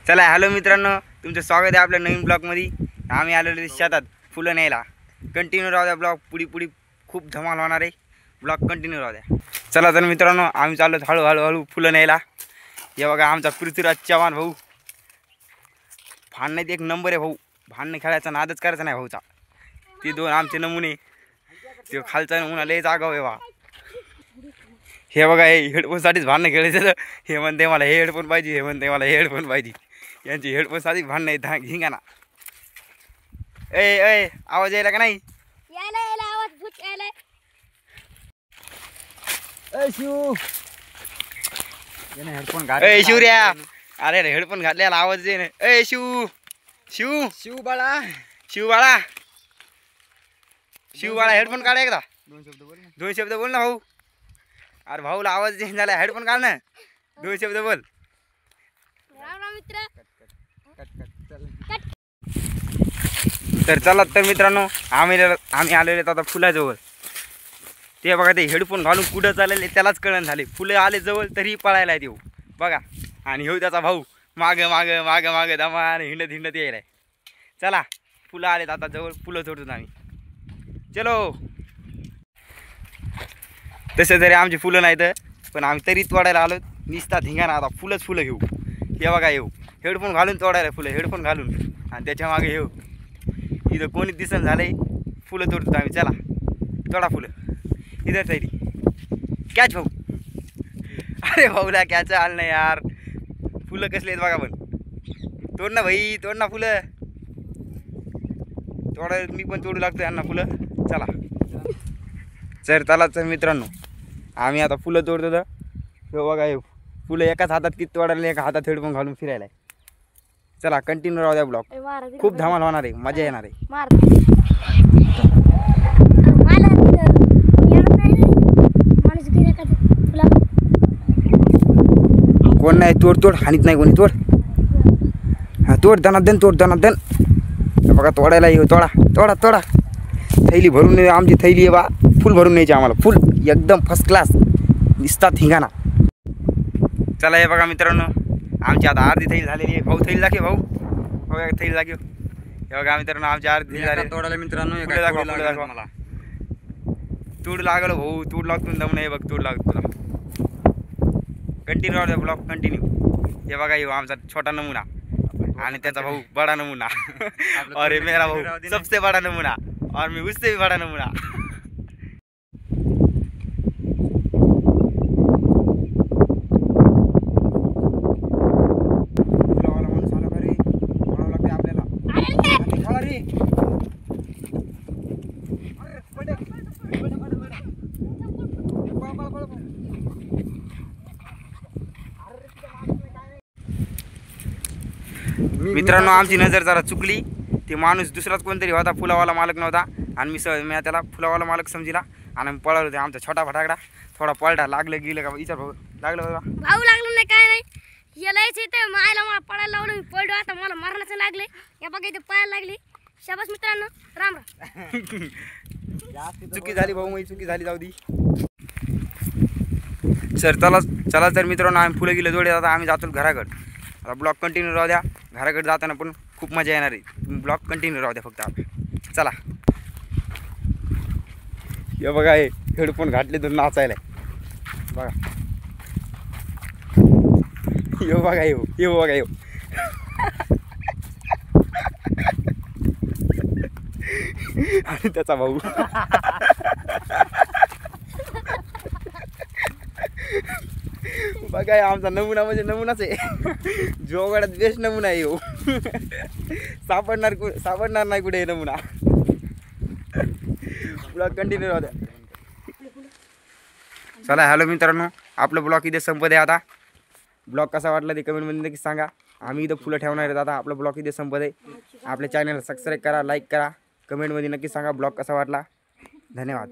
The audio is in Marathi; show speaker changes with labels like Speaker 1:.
Speaker 1: चला हॅलो मित्रांनो, तुमचं स्वागत आहे आपल्या नवीन ब्लॉगमध्ये। आम्ही आलेलो शेतात फुलं न्यायला। कंटिन्यू राहू द्या ब्लॉग, पुढे खूप धमाल होणार आहे। ब्लॉग कंटिन्यू राहू द्या। चला तर मित्रांनो, आम्ही चाललो हळू फुलं न्यायला। हे बघा आमचा पृथ्वीराज चव्हाण भाऊ, भांडण्यात एक नंबर आहे भाऊ। भांडणं खेळायचा नादच करायचा नाही भाऊचा। ते दोन आमचे नमुने, ते खालचा नमुना लय जागाव आहे बा। हे बघा हे हेडफोनसाठीच भांडणं खेळायचं। हे म्हणते मला हे हेडफोन पाहिजे, हे म्हणते मला हे हेडफोन पाहिजे। यांची हेडफोनसाठी भांडणं येतात घिंगाना। ए आवाज यायला का नाही?
Speaker 2: यायला आवाज भूत यायला।
Speaker 3: ए शिव, याने हेडफोन घाल।
Speaker 1: ए शिवऱ्या, अरे हेडफोन घातल्याला आवाज येईन। ए शिव बाळा हेडफोन काढा एकदा। दोन शब्द बोल ना भाऊ। अरे भाऊला आवाज येईन झाला, हेडफोन काढ ना, दोन शब्द बोल।
Speaker 2: राम राम मित्र।
Speaker 1: तर चला तर मित्रांनो, आम्ही आलेले आता फुलाजवळ। ते बघा ते हेडफोन घालून कुठं चालले त्यालाच कळण झाले। फुलं आले जवळ तरी पळायला येऊ बघा। आणि हो त्याचा भाऊ माग दमान हिंडत यायलाय। चला फुलं आलेत आता जवळ, फुलं तोडतो आम्ही। चलो, तसे तरी आमची फुलं नाहीत, पण आम्ही तरी तोडायला आलो। निसता धिंगाणा आता फुलं घेऊ। हे बघा येऊ हेडफोन घालून तोडायला फुलं, हेडफोन घालून। आणि त्याच्या मागे येऊ इथं कोणी दिसन झालंय, फुलं तोडतो आम्ही। चला तोडा फुलं, इधर तरी कॅच भाऊ। अरे भाऊला कॅच आलं नाही यार। फुलं कसले आहेत बघा, पण तोड ना भाई, तोड ना फुलं। तोडायला मी पण तोडू लागतो यांना फुलं। चला तर मित्रांनो, आम्ही आता फुलं तोडतो। तर बघा हे फुलं एकाच हातात किती तोडायला, एका हातात हेडफोन घालून फिरायला। चला कंटिन्यू राहू द्या ब्लॉग, खूप धमाल होणार आहे, मजा येणार आहे। कोण नाही तोड हानीत नाही कोणी। तोड हा, तोड दनादन, तोड दनादन। बघा तोडायला येऊ, तोडा। थैली भरून आमची थैली आहे बा, फुल भरून न्यायची आम्हाला, फुल एकदम फर्स्ट क्लास, निसता धिंगाणा। चला हे बघा मित्रांनो, आमची आता अर्धी थैली झालेली आहे। भाऊ थैली दाखव, भाऊ थैली दाखव। हे बघा मित्रांनो, आमची अर्धी झाली
Speaker 3: तोडायला मित्रांनो।
Speaker 1: दाखव मला। तूड लागलो भाऊ, तूड लागतो दम नाही बघ, तूड लागतो तुला। कंटिन्यू राहू ब्लॉग कंटिन्यू। हे बघा येऊ आमचा छोटा नमुना आणि त्याचा भाऊ बडा नमुना। और मेरा भाऊ सबसे बड़ा नमूना, और मैं उससे भी बड़ा नमूना। मित्रांनो आमची नजर जरा चुकली। ते माणूस दुसराच कोणतरी होता, फुलावाला मालक नव्हता। आणि मी त्याला फुलावाला मालक समजिला आणि मी पळालो होते। आमचा छोटा फटाकडा थोडा पळटा, लागलं गेलं का विचार भाऊ? लागलं
Speaker 2: भाऊ लागलं नाही काय नाही, यायचं इथे मायला मला पळायला लावलं, मी पळलो आता मला मरणाचं लागले। या बघा इथे पळायला लागली। शाबास मित्रांनो, राम
Speaker 1: चुकी झाली भाऊ, माझी चुकी झाली, जाऊ दी। चला तर मित्रांनो, आम्ही फुलं गेले जोडे, आता आम्ही जातो घराकडे। आता ब्लॉग कंटिन्यू राहू द्या, घराकडे जाताना पण खूप मजा येणार आहे। ब्लॉग कंटिन्यू राहू द्या फक्त आपण। चला हे बघा हे हेडफोन घातले तर नाचायला बघा। येऊ बघा येऊ आणि त्याचा भाऊ बघा आमचा नमुना म्हणजे नमुनाच आहे। जोगड्यात बेस्ट नमुना आहे येऊ। सापडणार नाही कुठे नमुना। ब्लॉग कंटिन्यू राहू द्या। चला हॅलो मित्रांनो, आपलं ब्लॉग इथे संपत आहे आता। ब्लॉग कसा वाटला ते कमेंटमध्ये नक्की सांगा। आम्ही इथं फुलं ठेवणार आहेत आता। आपलं ब्लॉग इथे संपत आहे। आपल्या चॅनलला सबस्क्राईब करा, लाईक करा, कमेंटमध्ये नक्की सांगा ब्लॉग कसा वाटला। धन्यवाद।